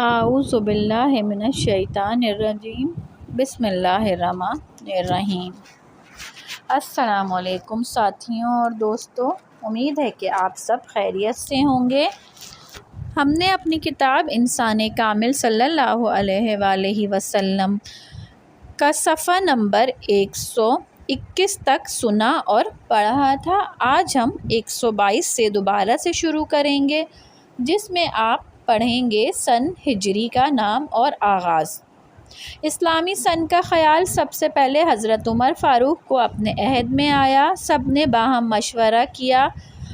اعوذ باللہ من الشیطان الرجیم بسم اللہ الرحمن الرحیم۔ السلام علیکم ساتھیوں اور دوستوں، امید ہے کہ آپ سب خیریت سے ہوں گے۔ ہم نے اپنی کتاب انسان کامل صلی اللہ علیہ وآلہ وسلم کا صفحہ نمبر 121 تک سنا اور پڑھا تھا۔ آج ہم 122 سے دوبارہ سے شروع کریں گے، جس میں آپ پڑھیں گے سن ہجری کا نام اور آغاز۔ اسلامی سن کا خیال سب سے پہلے حضرت عمر فاروق کو اپنے عہد میں آیا۔ سب نے باہم مشورہ کیا۔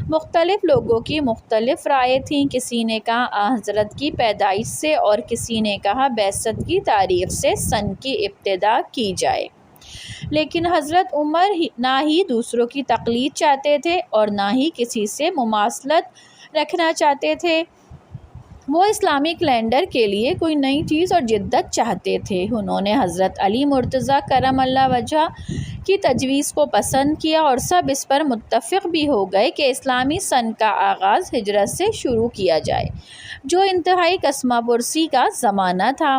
مختلف لوگوں کی مختلف رائے تھیں۔ کسی نے کہا حضرت کی پیدائش سے اور کسی نے کہا بعثت کی تاریخ سے سن کی ابتدا کی جائے، لیکن حضرت عمر نہ ہی دوسروں کی تقلید چاہتے تھے اور نہ ہی کسی سے مماثلت رکھنا چاہتے تھے۔ وہ اسلامی کیلنڈر کے لیے کوئی نئی چیز اور جدت چاہتے تھے۔ انہوں نے حضرت علی مرتضیٰ کرم اللہ وجہہ کی تجویز کو پسند کیا اور سب اس پر متفق بھی ہو گئے کہ اسلامی سن کا آغاز ہجرت سے شروع کیا جائے، جو انتہائی کسمہ پرسی کا زمانہ تھا۔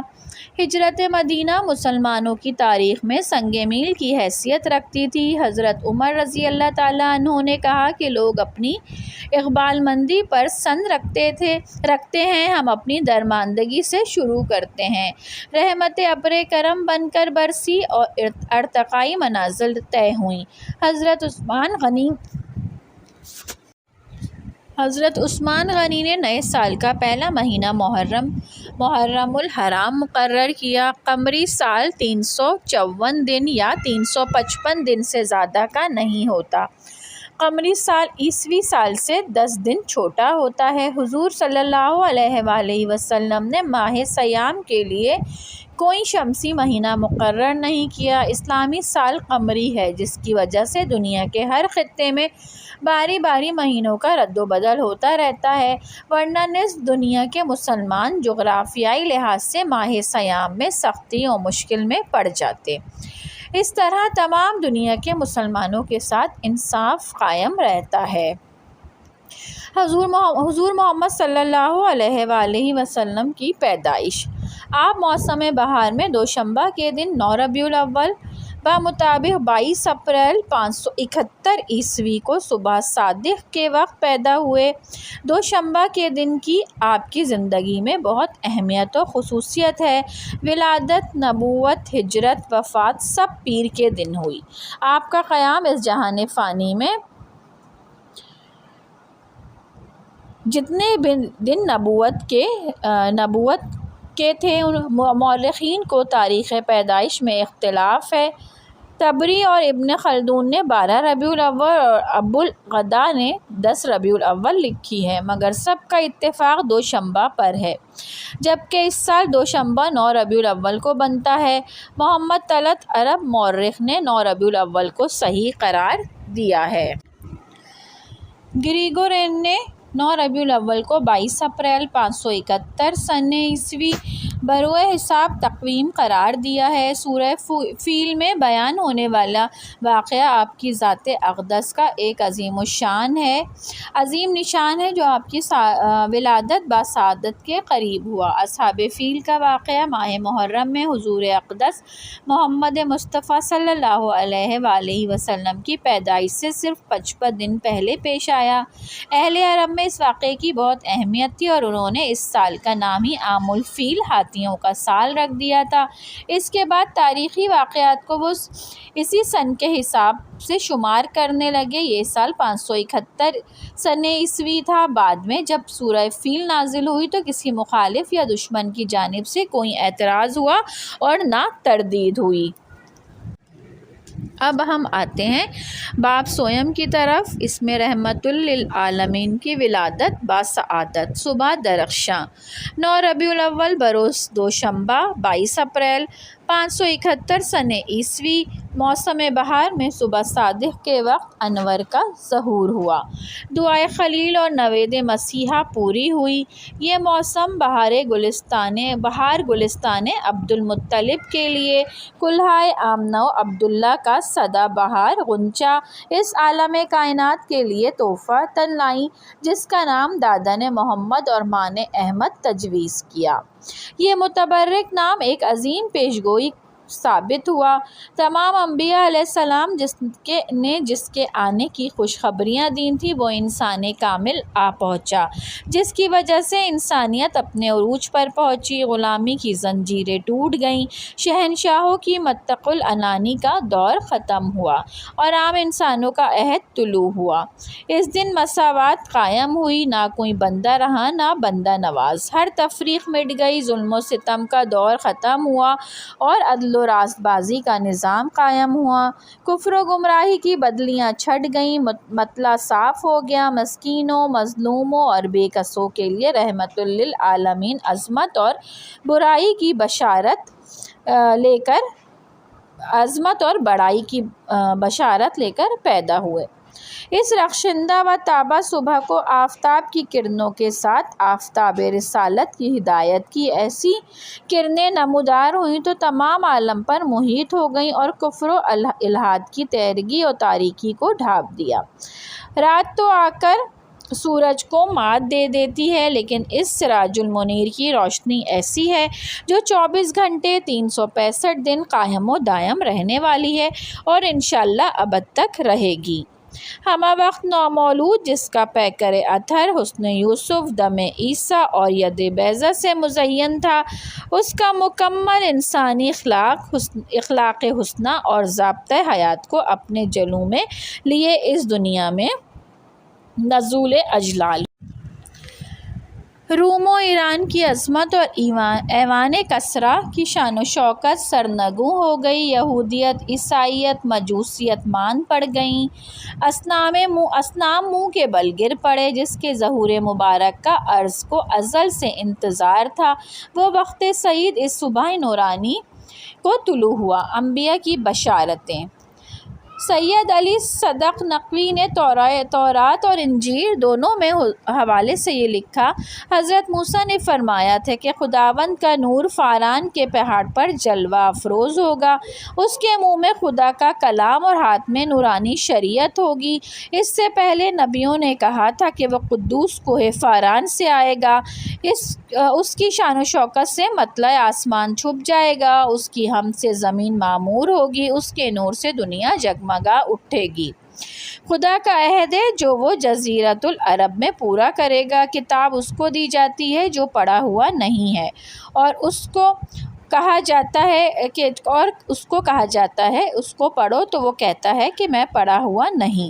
ہجرت مدینہ مسلمانوں کی تاریخ میں سنگ میل کی حیثیت رکھتی تھی۔ حضرت عمر رضی اللہ تعالیٰ عنہ نے کہا کہ لوگ اپنی اقبال مندی پر سن رکھتے ہیں، ہم اپنی درماندگی سے شروع کرتے ہیں۔ رحمت ابر کرم بن کر برسی اور ارتقائی منازل طے ہوئیں۔ حضرت عثمان غنی نے نئے سال کا پہلا مہینہ محرم الحرام مقرر کیا۔ قمری سال 354 دن یا 355 دن سے زیادہ کا نہیں ہوتا۔ قمری سال عیسوی سال سے 10 دن چھوٹا ہوتا ہے۔ حضور صلی اللہ علیہ وآلہ وسلم نے ماہ سیام کے لیے کوئی شمسی مہینہ مقرر نہیں کیا۔ اسلامی سال قمری ہے، جس کی وجہ سے دنیا کے ہر خطے میں باری باری مہینوں کا رد و بدل ہوتا رہتا ہے، ورنہ نصف دنیا کے مسلمان جغرافیائی لحاظ سے ماہ سیام میں سختی و مشکل میں پڑ جاتے۔ اس طرح تمام دنیا کے مسلمانوں کے ساتھ انصاف قائم رہتا ہے۔ حضور محمد صلی اللہ علیہ وآلہ وسلم کی پیدائش۔ آپ موسم بہار میں دوشنبہ کے دن 9 ربیع الاول بمطابق 22 اپریل 571 عیسوی کو صبح صادق کے وقت پیدا ہوئے۔ دوشنبہ کے دن کی آپ کی زندگی میں بہت اہمیت و خصوصیت ہے۔ ولادت، نبوت، ہجرت، وفات سب پیر کے دن ہوئی۔ آپ کا قیام اس جہان فانی میں جتنے دن نبوت کے تھے، مورخین کو تاریخ پیدائش میں اختلاف ہے۔ طبری اور ابن خلدون نے 12 ربیع الاول اور ابو الغدا نے 10 ربیع الاول لکھی ہے، مگر سب کا اتفاق دوشنبہ پر ہے، جبکہ اس سال دوشنبہ 9 ربیع الاول کو بنتا ہے۔ محمد طلعت عرب مورخ نے 9 ربیع الاول کو صحیح قرار دیا ہے۔ گریگورین نے 9 ربیع الاول کو 22 اپریل 571 سن عیسوی بروئے حساب تقویم قرار دیا ہے۔ سورہ فیل میں بیان ہونے والا واقعہ آپ کی ذات اقدس کا ایک عظیم نشان ہے، جو آپ کی ولادت بسعادت کے قریب ہوا۔ اصحاب فیل کا واقعہ ماہ محرم میں حضور اقدس محمد مصطفیٰ صلی اللہ علیہ وآلہ وسلم کی پیدائش سے صرف 55 دن پہلے پیش آیا۔ اہل عرب میں اس واقعے کی بہت اہمیت تھی اور انہوں نے اس سال کا نام ہی عام الفیل، ہاتھیوں کا سال رکھ دیا تھا۔ اس کے بعد تاریخی واقعات کو وہ اسی سن کے حساب سے شمار کرنے لگے۔ یہ سال 571 سن عیسوی تھا۔ بعد میں جب سورہ فیل نازل ہوئی تو کسی مخالف یا دشمن کی جانب سے کوئی اعتراض ہوا اور نہ تردید ہوئی۔ اب ہم آتے ہیں باب سوم کی طرف۔ اس میں رحمت للعالمین کی ولادت بسعادت۔ صبح درخشاں 9 ربیع الاول بروز دوشنبہ 22 اپریل 571 سن عیسوی موسم بہار میں صبح صادق کے وقت انور کا ظہور ہوا۔ دعائے خلیل اور نوید مسیحا پوری ہوئی۔ یہ موسم بہار گلستان عبد المطلب کے لیے کلہائے آمنہ و عبداللہ کا سدا بہار غنچہ اس عالم کائنات کے لیے تحفہ تن لائیں، جس کا نام دادا نے محمد اور ماں نے احمد تجویز کیا۔ یہ متبرک نام ایک عظیم پیشگوئی ثابت ہوا۔ تمام انبیاء علیہ السلام جس کے آنے کی خوشخبریاں دی تھیں وہ انسان کامل آ پہنچا، جس کی وجہ سے انسانیت اپنے عروج پر پہنچی، غلامی کی زنجیریں ٹوٹ گئیں، شہنشاہوں کی مطلق العنانی کا دور ختم ہوا اور عام انسانوں کا عہد طلوع ہوا۔ اس دن مساوات قائم ہوئی، نہ کوئی بندہ رہا نہ بندہ نواز، ہر تفریق مٹ گئی، ظلم و ستم کا دور ختم ہوا اور عدل و راست بازی کا نظام قائم ہوا۔ کفر و گمراہی کی بدلیاں چھٹ گئیں، مطلع صاف ہو گیا، مسکینوں، مظلوموں اور بے کسوں کے لیے رحمت للعالمین عظمت اور بڑائی کی بشارت لے کر پیدا ہوئے۔ اس رخشندہ و تابہ صبح کو آفتاب کی کرنوں کے ساتھ آفتاب رسالت کی ہدایت کی ایسی کرنیں نمودار ہوئیں تو تمام عالم پر محیط ہو گئیں اور کفر و الحاد کی تیرگی اور تاریکی کو ڈھانپ دیا۔ رات تو آ کر سورج کو مات دے دیتی ہے، لیکن اس سراج المنیر کی روشنی ایسی ہے جو 24 گھنٹے 365 دن قائم و دائم رہنے والی ہے اور انشاءاللہ ابد تک رہے گی۔ ہمہ وقت نومولود جس کا پیکر اطہر حسن یوسف، دم عیسیٰ اور ید بیضہ سے مزین تھا، اس کا مکمل انسانی اخلاق حسنہ اور ضابطۂ حیات کو اپنے جلووں میں لیے اس دنیا میں نزول اجلال۔ روم و ایران کی عظمت اور ایوان کسریٰ کی شان و شوکت سرنگوں ہو گئی، یہودیت، عیسائیت، مجوسیت مان پڑ گئیں، اصنام منہ کے بل گر پڑے۔ جس کے ظہور مبارک کا عرض کو ازل سے انتظار تھا، وہ وقت سعید اس صبح نورانی کو طلوع ہوا۔ انبیاء کی بشارتیں۔ سید علی صدق نقوی نے تورات اور انجیل دونوں میں حوالے سے یہ لکھا، حضرت موسیٰ نے فرمایا تھا کہ خداوند کا نور فاران کے پہاڑ پر جلوہ افروز ہوگا، اس کے منہ میں خدا کا کلام اور ہاتھ میں نورانی شریعت ہوگی۔ اس سے پہلے نبیوں نے کہا تھا کہ وہ قدوس کوہ فاران سے آئے گا، اس کی شان و شوکت سے مطلع آسمان چھپ جائے گا، اس کی حمد سے زمین معمور ہوگی، اس کے نور سے دنیا جگمگا اٹھے گی۔ خدا کا عہد ہے جو وہ جزیرۃ العرب میں پورا کرے گا۔ کتاب اس کو دی جاتی ہے جو پڑھا ہوا نہیں ہے، اور اس کو کہا جاتا ہے اس کو پڑھو تو وہ کہتا ہے کہ میں پڑھا ہوا نہیں۔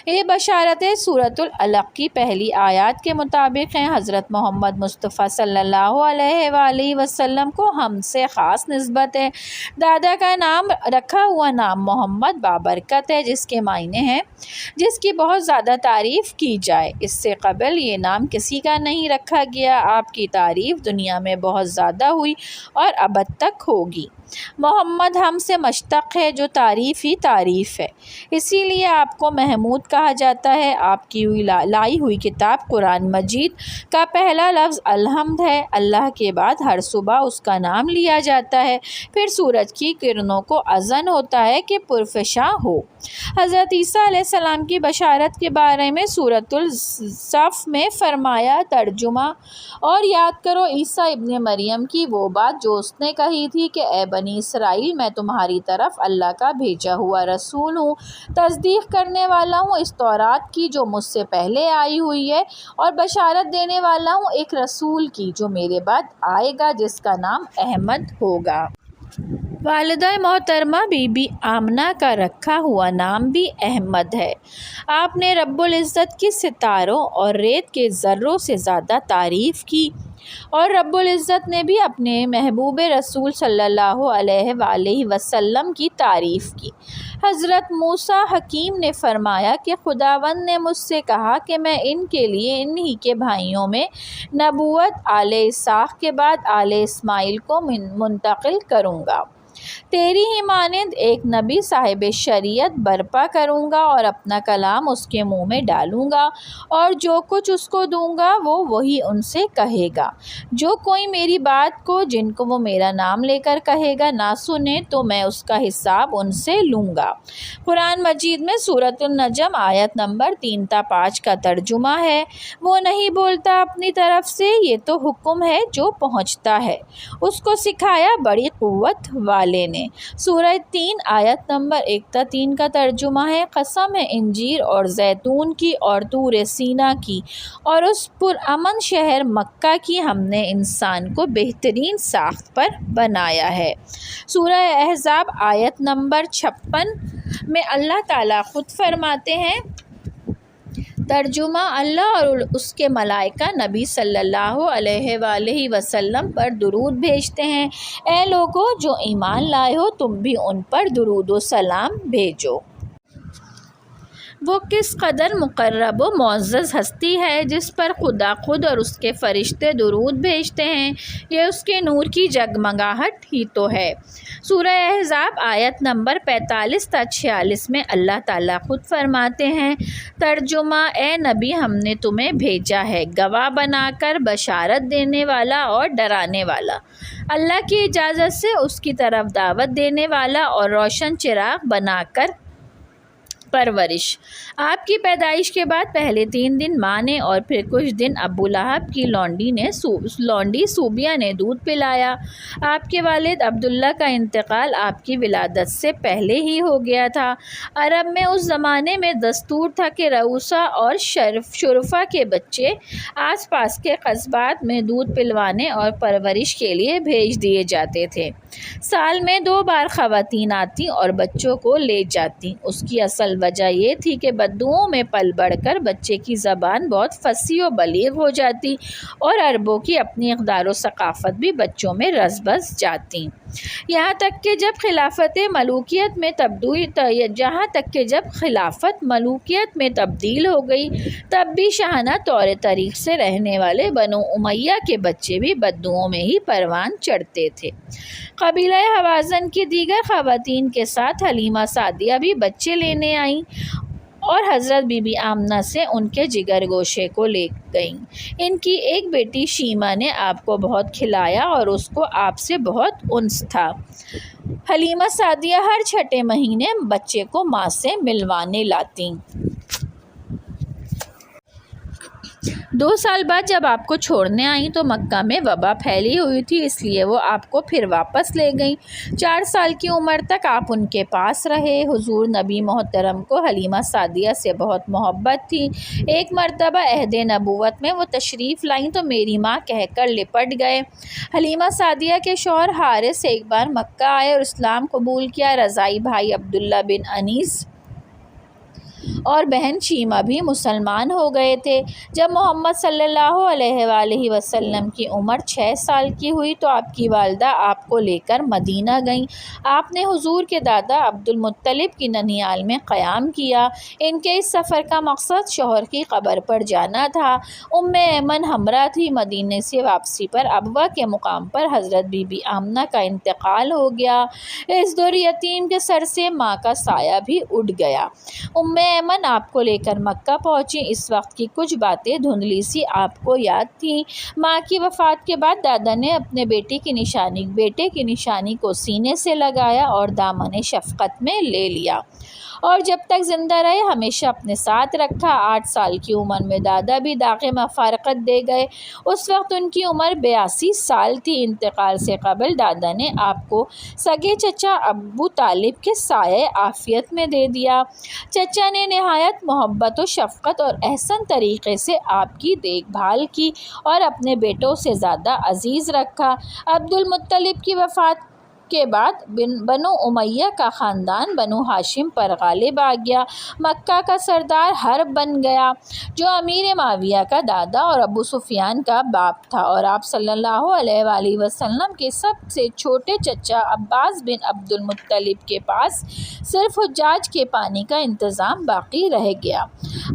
یہ بشارتیں سورۃ العلق کی پہلی آیات کے مطابق ہیں۔ حضرت محمد مصطفیٰ صلی اللہ علیہ وآلہ وسلم کو ہم سے خاص نسبت ہے۔ دادا کا رکھا ہوا نام محمد بابرکت ہے، جس کے معنی ہیں جس کی بہت زیادہ تعریف کی جائے۔ اس سے قبل یہ نام کسی کا نہیں رکھا گیا۔ آپ کی تعریف دنیا میں بہت زیادہ ہوئی اور ابد تک ہوگی۔ محمد ہم سے مشتق ہے جو تعریف ہی تعریف ہے، اسی لیے آپ کو محمود کہا جاتا ہے۔ آپ کی لائی ہوئی کتاب قرآن مجید کا پہلا لفظ الحمد ہے۔ اللہ کے بعد ہر صبح اس کا نام لیا جاتا ہے، پھر سورج کی کرنوں کو اذن ہوتا ہے کہ پرفشاں ہو۔ حضرت عیسیٰ علیہ السلام کی بشارت کے بارے میں سورۃ الصف میں فرمایا، ترجمہ اور یاد کرو عیسیٰ ابن مریم کی وہ بات جو اس نے کہی تھی کہ اے بنی اسرائیل، میں تمہاری طرف اللہ کا بھیجا ہوا رسول ہوں، تصدیق کرنے والا ہوں اس تورات کی جو مجھ سے پہلے آئی ہوئی ہے، اور بشارت دینے والا ہوں ایک رسول کی جو میرے بعد آئے گا، جس کا نام احمد ہوگا۔ والدہ محترمہ بی بی آمنہ کا رکھا ہوا نام بھی احمد ہے۔ آپ نے رب العزت کی ستاروں اور ریت کے ذروں سے زیادہ تعریف کی، اور رب العزت نے بھی اپنے محبوب رسول صلی اللہ علیہ وآلہ وسلم کی تعریف کی۔ حضرت موسیٰ حکیم نے فرمایا کہ خداوند نے مجھ سے کہا کہ میں ان کے لیے انہی کے بھائیوں میں نبوت آل اسحاق کے بعد آل اسماعیل کو منتقل کروں گا۔ تیری ہی مانند ایک نبی صاحب شریعت برپا کروں گا اور اپنا کلام اس کے منہ میں ڈالوں گا اور جو کچھ اس کو دوں گا وہ وہی ان سے کہے گا۔ جو کوئی میری بات کو جن کو وہ میرا نام لے کر کہے گا نہ سنے تو میں اس کا حساب ان سے لوں گا۔ قرآن مجید میں سورۃ النجم آیت نمبر 3 تا 5 کا ترجمہ ہے، وہ نہیں بولتا اپنی طرف سے، یہ تو حکم ہے جو پہنچتا ہے، اس کو سکھایا بڑی قوت والے نے۔ سورہ 3 آیت نمبر 1 تا 3 کا ترجمہ ہے، قسم ہے انجیر اور زیتون کی اور طور سینا کی اور اس پرامن شہر مکہ کی، ہم نے انسان کو بہترین ساخت پر بنایا ہے۔ سورہ احزاب آیت نمبر 56 میں اللہ تعالیٰ خود فرماتے ہیں، ترجمہ: اللہ اور اس کے ملائکہ نبی صلی اللہ علیہ وآلہ وسلم پر درود بھیجتے ہیں۔ اے لوگو جو ایمان لائے ہو تم بھی ان پر درود و سلام بھیجو۔ وہ کس قدر مقرب و معزز ہستی ہے جس پر خدا خود اور اس کے فرشتے درود بھیجتے ہیں، یہ اس کے نور کی جگمگاہٹ ہی تو ہے۔ سورہ احزاب آیت نمبر 45 تا 46 میں اللہ تعالیٰ خود فرماتے ہیں، ترجمہ: اے نبی ہم نے تمہیں بھیجا ہے گواہ بنا کر، بشارت دینے والا اور ڈرانے والا، اللہ کی اجازت سے اس کی طرف دعوت دینے والا اور روشن چراغ بنا کر۔ پرورش: آپ کی پیدائش کے بعد پہلے 3 دن ماں نے اور پھر کچھ دن ابو لہب کی لونڈی صوبیہ نے دودھ پلایا۔ آپ کے والد عبداللہ کا انتقال آپ کی ولادت سے پہلے ہی ہو گیا تھا۔ عرب میں اس زمانے میں دستور تھا کہ رؤسا اور شرفا کے بچے آس پاس کے قصبات میں دودھ پلوانے اور پرورش کے لیے بھیج دیے جاتے تھے۔ سال میں 2 بار خواتین آتی اور بچوں کو لے جاتی۔ اس کی اصل وجہ یہ تھی کہ بدوؤں میں پل بڑھ کر بچے کی زبان بہت فصیح و بلیغ ہو جاتی اور عربوں کی اپنی اقدار و ثقافت بھی بچوں میں رس بس جاتی۔ یہاں تک کہ جب خلافت ملوکیت میں تبدیل ہو گئی تب بھی شاہانہ طور طریق سے رہنے والے بنو امیہ کے بچے بھی بدوؤں میں ہی پروان چڑھتے تھے۔ قبیلہ ہوازن کی دیگر خواتین کے ساتھ حلیمہ سعدیہ بھی بچے لینے آئیں اور حضرت بی بی آمنہ سے ان کے جگر گوشے کو لے گئیں۔ ان کی ایک بیٹی شیمہ نے آپ کو بہت کھلایا اور اس کو آپ سے بہت انس تھا۔ حلیمہ سعدیہ ہر چھٹے مہینے بچے کو ماں سے ملوانے لاتیں۔ 2 سال بعد جب آپ کو چھوڑنے آئیں تو مکہ میں وبا پھیلی ہوئی تھی، اس لیے وہ آپ کو پھر واپس لے گئیں۔ 4 سال کی عمر تک آپ ان کے پاس رہے۔ حضور نبی محترم کو حلیمہ سعدیہ سے بہت محبت تھی۔ ایک مرتبہ عہد نبوت میں وہ تشریف لائیں تو میری ماں کہہ کر لپٹ گئے۔ حلیمہ سعدیہ کے شوہر حارث ایک بار مکہ آئے اور اسلام قبول کیا۔ رضاعی بھائی عبداللہ بن انیس اور بہن شیمہ بھی مسلمان ہو گئے تھے۔ جب محمد صلی اللہ علیہ وآلہ وسلم کی عمر 6 سال کی ہوئی تو آپ کی والدہ آپ کو لے کر مدینہ گئیں۔ آپ نے حضور کے دادا عبد المطلب کی ننیال میں قیام کیا۔ ان کے اس سفر کا مقصد شوہر کی قبر پر جانا تھا۔ ایمن ہمراہ تھی۔ مدینے سے واپسی پر ابوا کے مقام پر حضرت بی بی آمنہ کا انتقال ہو گیا۔ اس در یتیم کے سر سے ماں کا سایہ بھی اٹھ گیا۔ ایمن آپ کو لے کر مکہ پہنچی۔ اس وقت کی کچھ باتیں دھندلی سی آپ کو یاد تھیں۔ ماں کی وفات کے بعد دادا نے اپنے بیٹے کی نشانی کو سینے سے لگایا اور دامن شفقت میں لے لیا اور جب تک زندہ رہے ہمیشہ اپنے ساتھ رکھا۔ 8 سال کی عمر میں دادا بھی داغ مفارقت دے گئے۔ اس وقت ان کی عمر 82 سال تھی۔ انتقال سے قبل دادا نے آپ کو سگے چچا ابو طالب کے سایہ عافیت میں دے دیا۔ چچا نے نہایت محبت و شفقت اور احسن طریقے سے آپ کی دیکھ بھال کی اور اپنے بیٹوں سے زیادہ عزیز رکھا۔ عبد المطلب کی وفات کے بعد بنو امیہ کا خاندان بنو ہاشم پر غالب آ گیا۔ مکہ کا سردار حرب بن گیا جو امیر معاویہ کا دادا اور ابو سفیان کا باپ تھا اور آپ صلی اللہ علیہ وآلہ وسلم کے سب سے چھوٹے چچا عباس بن عبد المطلب کے پاس صرف حجاج کے پانی کا انتظام باقی رہ گیا۔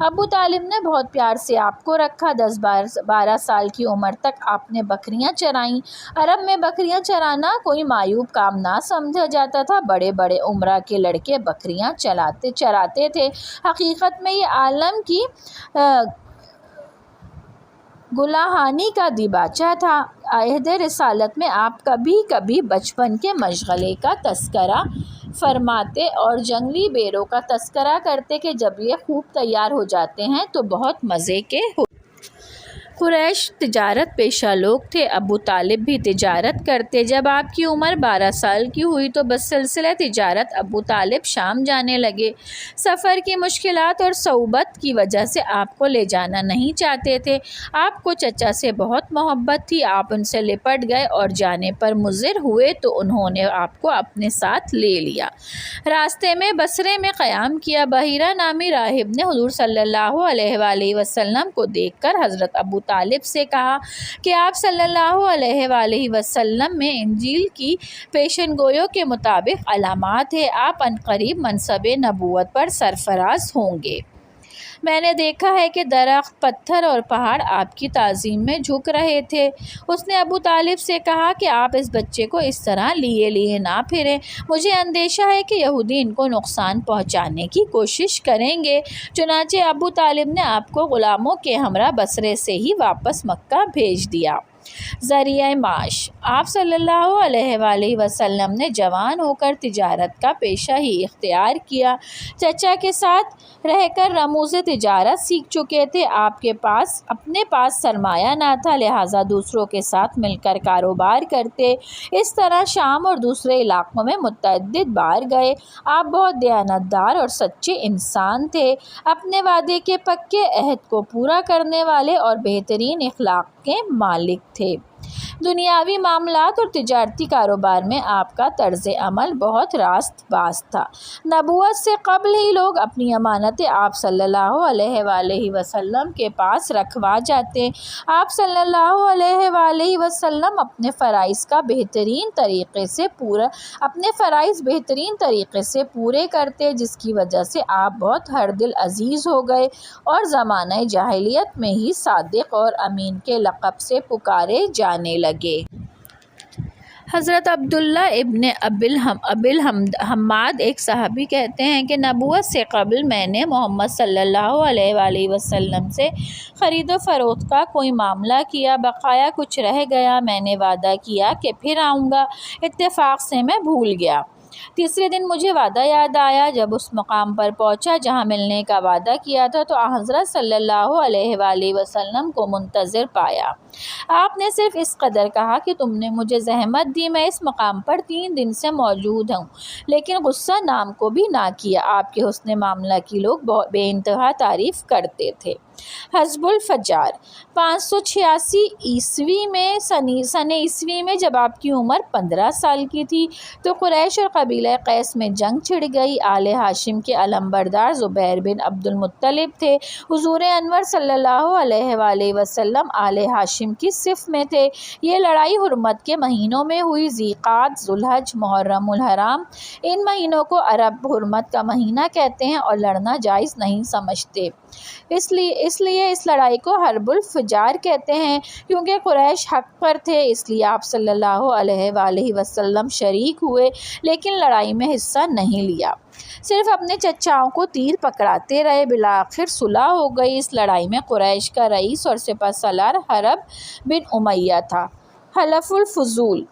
ابو طالب نے بہت پیار سے آپ کو رکھا۔ 10-12 سال کی عمر تک آپ نے بکریاں چرائیں۔ عرب میں بکریاں چرانا کوئی معیوب کام نہ سمجھا جاتا تھا۔ بڑے بڑے عمرہ کے لڑکے بکریاں چراتے تھے۔ حقیقت میں یہ عالم کی گلاہانی کا دیباچہ تھا۔ عہد رسالت میں آپ کبھی کبھی بچپن کے مشغلے کا تذکرہ فرماتے اور جنگلی بیروں کا تذکرہ کرتے کہ جب یہ خوب تیار ہو جاتے ہیں تو بہت مزے کے ہوتے۔ قریش تجارت پیشہ لوگ تھے۔ ابو طالب بھی تجارت کرتے۔ جب آپ کی عمر 12 سال کی ہوئی تو بسلسلہ تجارت ابو طالب شام جانے لگے۔ سفر کی مشکلات اور صعوبت کی وجہ سے آپ کو لے جانا نہیں چاہتے تھے۔ آپ کو چچا سے بہت محبت تھی۔ آپ ان سے لپٹ گئے اور جانے پر مضر ہوئے تو انہوں نے آپ کو اپنے ساتھ لے لیا۔ راستے میں بصرے میں قیام کیا۔ بحیرہ نامی راہب نے حضور صلی اللہ علیہ وآلہ وسلم کو دیکھ کر حضرت ابو طالب سے کہا کہ آپ صلی اللہ علیہ وآلہ وسلم میں انجیل کی پیشن گوئیوں کے مطابق علامات ہیں۔ آپ عنقریب منصب نبوت پر سرفراز ہوں گے۔ میں نے دیکھا ہے کہ درخت، پتھر اور پہاڑ آپ کی تعظیم میں جھک رہے تھے۔ اس نے ابو طالب سے کہا کہ آپ اس بچے کو اس طرح لیے نہ پھریں۔ مجھے اندیشہ ہے کہ یہودی ان کو نقصان پہنچانے کی کوشش کریں گے۔ چنانچہ ابو طالب نے آپ کو غلاموں کے ہمراہ بصرے سے ہی واپس مکہ بھیج دیا۔ ذریعہ معاش: آپ صلی اللہ علیہ وآلہ وسلم نے جوان ہو کر تجارت کا پیشہ ہی اختیار کیا۔ چچا کے ساتھ رہ کر رموز تجارت سیکھ چکے تھے۔ آپ کے پاس اپنے پاس سرمایہ نہ تھا، لہٰذا دوسروں کے ساتھ مل کر کاروبار کرتے۔ اس طرح شام اور دوسرے علاقوں میں متعدد بار گئے۔ آپ بہت دیانتدار اور سچے انسان تھے، اپنے وعدے کے پکے، عہد کو پورا کرنے والے اور بہترین اخلاق کے مالک تھے۔ دنیاوی معاملات اور تجارتی کاروبار میں آپ کا طرز عمل بہت راست باز تھا۔ نبوت سے قبل ہی لوگ اپنی امانتیں آپ صلی اللہ علیہ وآلہ وسلم کے پاس رکھوا جاتے۔ آپ صلی اللہ علیہ وآلہ وسلم اپنے فرائض بہترین طریقے سے پورے کرتے، جس کی وجہ سے آپ بہت ہر دل عزیز ہو گئے اور زمانہ جاہلیت میں ہی صادق اور امین کے لقب سے پکارے جانے لگے۔ حضرت عبداللہ ابن ابی حماد ایک صحابی کہتے ہیں کہ نبوت سے قبل میں نے محمد صلی اللہ علیہ وآلہ وسلم سے خرید و فروخت کا کوئی معاملہ کیا، بقایا کچھ رہ گیا، میں نے وعدہ کیا کہ پھر آؤں گا، اتفاق سے میں بھول گیا۔ تیسرے دن مجھے وعدہ یاد آیا۔ جب اس مقام پر پہنچا جہاں ملنے کا وعدہ کیا تھا تو حضرت صلی اللہ علیہ وآلہ وسلم کو منتظر پایا۔ آپ نے صرف اس قدر کہا کہ تم نے مجھے زحمت دی، میں اس مقام پر 3 دن سے موجود ہوں، لیکن غصہ نام کو بھی نہ کیا۔ آپ کے حسن معاملہ کی لوگ بے انتہا تعریف کرتے تھے۔ حزب الفجار: 586 عیسوی میں جب آپ کی عمر 15 سال کی تھی تو قریش اور قبیلہ قیس میں جنگ چھڑ گئی۔ آل ہاشم کے علمبردار زبیر بن عبد المطلب تھے۔ حضور انور صلی اللہ علیہ وآلہ وسلم آل ہاشم کی صف میں تھے۔ یہ لڑائی حرمت کے مہینوں میں ہوئی، ذی قعدہ، ذوالحج، محرم الحرام۔ ان مہینوں کو عرب حرمت کا مہینہ کہتے ہیں اور لڑنا جائز نہیں سمجھتے۔ اس لیے اس لڑائی کو حرب الفجار کہتے ہیں۔ کیونکہ قریش حق پر تھے اس لیے آپ صلی اللہ علیہ وآلہ وسلم شریک ہوئے، لیکن لڑائی میں حصہ نہیں لیا، صرف اپنے چچاؤں کو تیر پکڑاتے رہے۔ بالآخر صلح ہو گئی۔ اس لڑائی میں قریش کا رئیس اور سپہ سالار حرب بن امیہ تھا۔ حلف الفضول: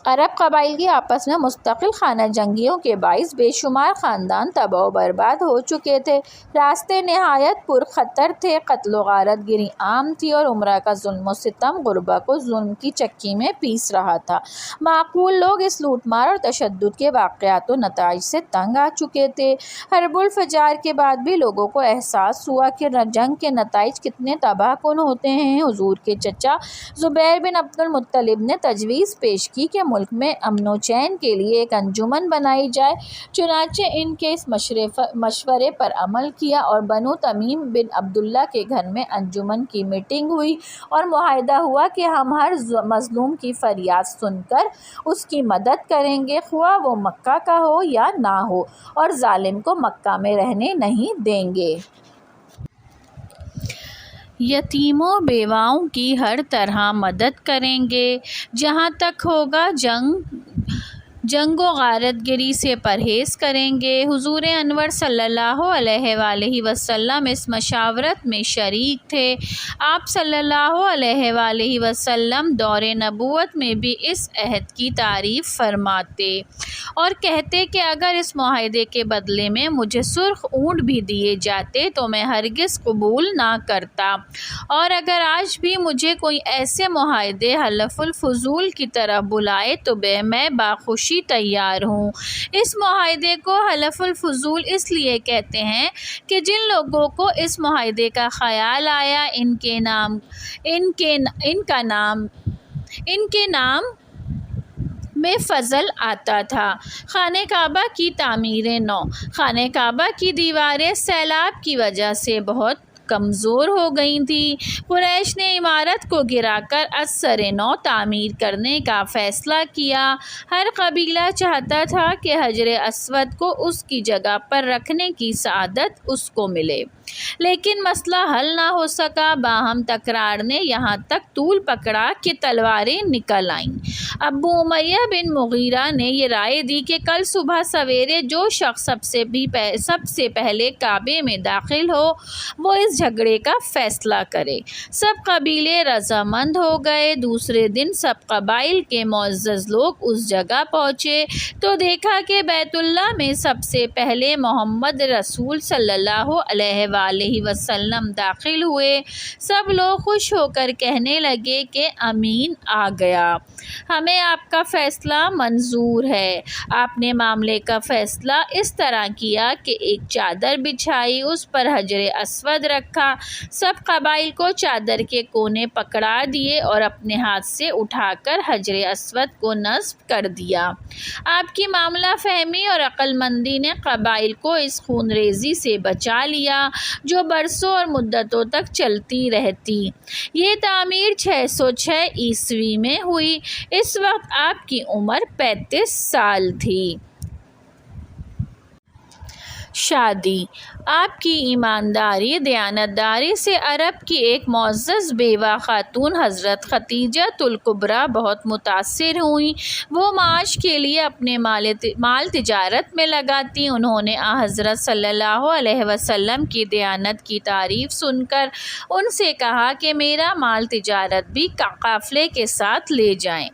عرب قبائل کی آپس میں مستقل خانہ جنگیوں کے باعث بے شمار خاندان تباہ و برباد ہو چکے تھے۔ راستے نہایت پرخطر تھے، قتل و غارت گری عام تھی اور عمرہ کا ظلم و ستم غربا کو ظلم کی چکی میں پیس رہا تھا۔ معقول لوگ اس لوٹ مار اور تشدد کے واقعات و نتائج سے تنگ آ چکے تھے۔ حرب الفجار کے بعد بھی لوگوں کو احساس ہوا کہ جنگ کے نتائج کتنے تباہ کن ہوتے ہیں۔ حضور کے چچا زبیر بن عبد المطلب نے تجویز پیش کی کہ ملک میں امن و چین کے لیے ایک انجمن بنائی جائے۔ چنانچہ ان کے اس مشورے پر عمل کیا اور بنو تمیم بن عبداللہ کے گھر میں انجمن کی میٹنگ ہوئی اور معاہدہ ہوا کہ ہم ہر مظلوم کی فریاد سن کر اس کی مدد کریں گے، خواہ وہ مکہ کا ہو یا نہ ہو، اور ظالم کو مکہ میں رہنے نہیں دیں گے۔ یتیموں بیواؤں کی ہر طرح مدد کریں گے۔ جہاں تک ہوگا جنگ و غارت گری سے پرہیز کریں گے۔ حضور انور صلی اللہ علیہ وآلہ وسلم اس مشاورت میں شریک تھے۔ آپ صلی اللہ علیہ وآلہ وسلم دور نبوت میں بھی اس عہد کی تعریف فرماتے اور کہتے کہ اگر اس معاہدے کے بدلے میں مجھے سرخ اونٹ بھی دیے جاتے تو میں ہرگز قبول نہ کرتا، اور اگر آج بھی مجھے کوئی ایسے معاہدے حلف الفضول کی طرف بلائے تو میں باخوشی تیار ہوں۔ اس معاہدے کو حلف الفضول اس لیے کہتے ہیں کہ جن لوگوں کو اس معاہدے کا خیال آیا ان کے نام میں فضل آتا تھا۔ خانہ کعبہ کی تعمیر نو۔ خانہ کعبہ کی دیواریں سیلاب کی وجہ سے بہت کمزور ہو گئی تھیں۔ قریش نے عمارت کو گرا کر از سر نو تعمیر کرنے کا فیصلہ کیا۔ ہر قبیلہ چاہتا تھا کہ حجر اسود کو اس کی جگہ پر رکھنے کی سعادت اس کو ملے، لیکن مسئلہ حل نہ ہو سکا۔ باہم تکرار نے یہاں تک طول پکڑا کہ تلواریں نکل آئیں۔ ابو امیہ بن مغیرہ نے یہ رائے دی کہ کل صبح سویرے جو شخص سب سے پہلے کعبے میں داخل ہو وہ اس جھگڑے کا فیصلہ کرے۔ سب قبیلے رضامند ہو گئے۔ دوسرے دن سب قبائل کے معزز لوگ اس جگہ پہنچے تو دیکھا کہ بیت اللہ میں سب سے پہلے محمد رسول صلی اللہ علیہ وآلہ وسلم داخل ہوئے۔ سب لوگ خوش ہو کر کہنے لگے کہ امین آ گیا، ہمیں آپ کا فیصلہ منظور ہے۔ آپ نے معاملے کا فیصلہ اس طرح کیا کہ ایک چادر بچھائی، اس پر حجر اسود رکھا، سب قبائل کو چادر کے کونے پکڑا دیے اور اپنے ہاتھ سے اٹھا کر حجر اسود کو نصب کر دیا۔ آپ کی معاملہ فہمی اور عقل مندی نے قبائل کو اس خون ریزی سے بچا لیا جو برسوں اور مدتوں تک چلتی رہتی۔ یہ تعمیر 606 عیسوی میں ہوئی۔ اس وقت آپ کی عمر 35 سال تھی۔ شادی۔ آپ کی ایمانداری دیانتداری سے عرب کی ایک معزز بیوہ خاتون حضرت خدیجہ الکبریٰ بہت متاثر ہوئیں۔ وہ معاش کے لیے اپنے مال تجارت میں لگاتیں۔ انہوں نے حضرت صلی اللہ علیہ وسلم کی دیانت کی تعریف سن کر ان سے کہا کہ میرا مال تجارت بھی قافلے کے ساتھ لے جائیں،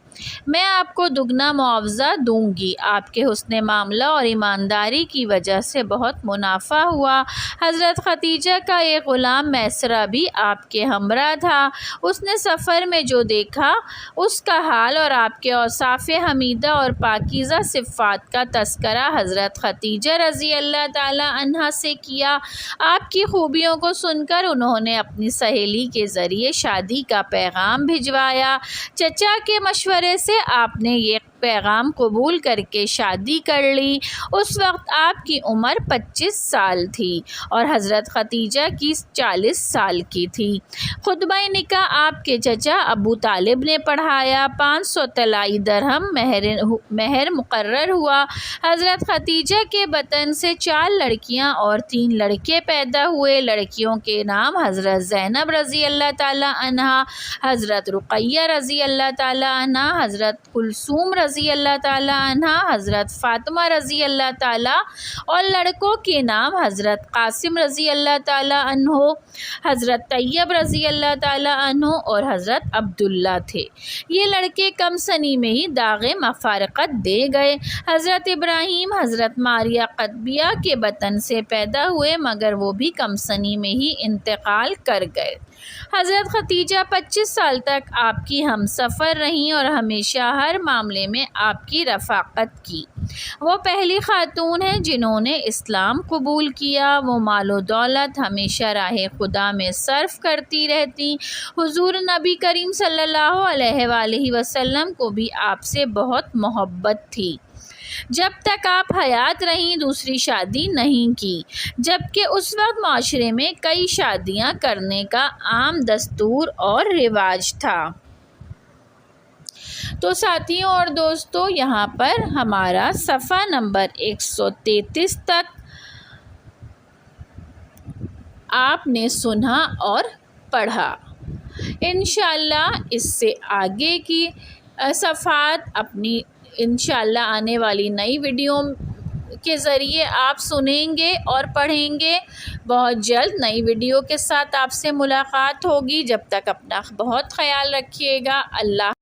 میں آپ کو دگنا معاوضہ دوں گی۔ آپ کے حسن معاملہ اور ایمانداری کی وجہ سے بہت منافع ہوا۔ حضرت خدیجہ کا ایک غلام میسرہ بھی آپ کے ہمراہ تھا۔ اس نے سفر میں جو دیکھا اس کا حال اور آپ کے اوصاف حمیدہ اور پاکیزہ صفات کا تذکرہ حضرت خدیجہ رضی اللہ تعالی عنہا سے کیا۔ آپ کی خوبیوں کو سن کر انہوں نے اپنی سہیلی کے ذریعے شادی کا پیغام بھجوایا۔ چچا کے مشورے سے آپ نے یہ پیغام قبول کر کے شادی کر لی۔ اس وقت آپ کی عمر 25 سال تھی اور حضرت خدیجہ کی 40 سال کی تھی۔ خطبہ نکاح آپ کے چچا ابو طالب نے پڑھایا۔ 500 طلائی درہم مہر مقرر ہوا۔ حضرت خدیجہ کے بطن سے 4 لڑکیاں اور 3 لڑکے پیدا ہوئے۔ لڑکیوں کے نام حضرت زینب رضی اللہ تعالی عنہا، حضرت رقیہ رضی اللہ تعالی عنہا، حضرت کلثوم رضی اللہ تعالی عنہا، حضرت فاطمہ رضی اللہ تعالی، اور لڑکوں کے نام حضرت قاسم رضی اللہ تعالی عنہ، حضرت طیب رضی اللہ تعالی عنہ اور حضرت عبداللہ تھے۔ یہ لڑکے کم سنی میں ہی داغ مفارقت دے گئے۔ حضرت ابراہیم حضرت ماریہ قطبیہ کے بطن سے پیدا ہوئے مگر وہ بھی کم سنی میں ہی انتقال کر گئے۔ حضرت خدیجہ 25 سال تک آپ کی ہم سفر رہیں اور ہمیشہ ہر معاملے میں آپ کی رفاقت کی۔ وہ پہلی خاتون ہیں جنہوں نے اسلام قبول کیا۔ وہ مال و دولت ہمیشہ راہ خدا میں صرف کرتی رہتی۔ حضور نبی کریم صلی اللہ علیہ وآلہ وسلم کو بھی آپ سے بہت محبت تھی۔ جب تک آپ حیات رہیں دوسری شادی نہیں کی، جبکہ اس وقت معاشرے میں کئی شادیاں کرنے کا عام دستور اور رواج تھا۔ تو ساتھیوں اور دوستوں، یہاں پر ہمارا صفحہ نمبر 133 تک آپ نے سنا اور پڑھا۔ انشاءاللہ اس سے آگے کی صفحات اپنی انشاءاللہ آنے والی نئی ویڈیو کے ذریعے آپ سنیں گے اور پڑھیں گے۔ بہت جلد نئی ویڈیو کے ساتھ آپ سے ملاقات ہوگی۔ جب تک اپنا بہت خیال رکھیے گا۔ اللہ